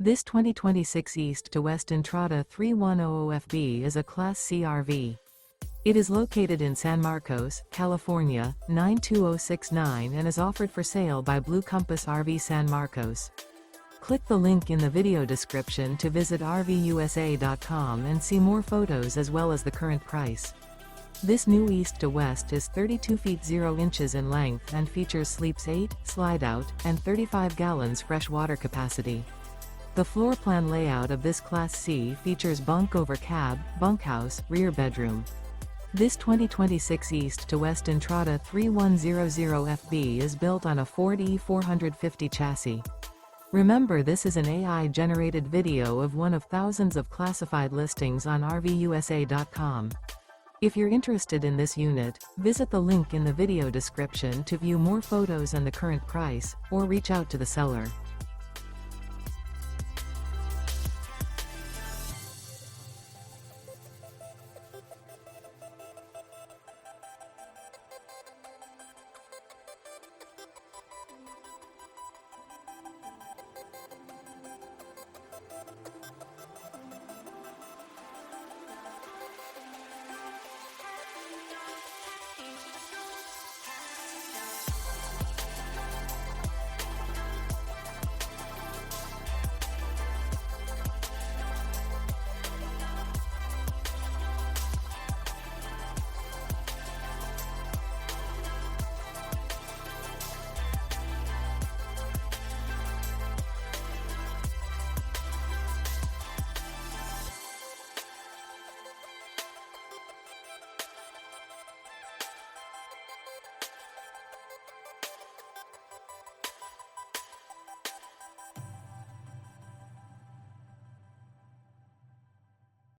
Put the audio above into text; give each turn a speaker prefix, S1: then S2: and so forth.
S1: This 2026 East to West Entrada 3100FB is a Class C RV. It is located in San Marcos, California, 92069 and is offered for sale by Blue Compass RV San Marcos. Click the link in the video description to visit RVUSA.com and see more photos as well as the current price. This new East to West is 32 feet 0 inches in length and features sleeps 8, slide-out, and 35 gallons fresh water capacity. The floor plan layout of this Class C features bunk over cab, bunkhouse, rear bedroom. This 2026 East to West Entrada 3100FB is built on a Ford E450 chassis. Remember, this is an AI-generated video of one of thousands of classified listings on RVUSA.com. If you're interested in this unit, visit the link in the video description to view more photos and the current price, or reach out to the seller.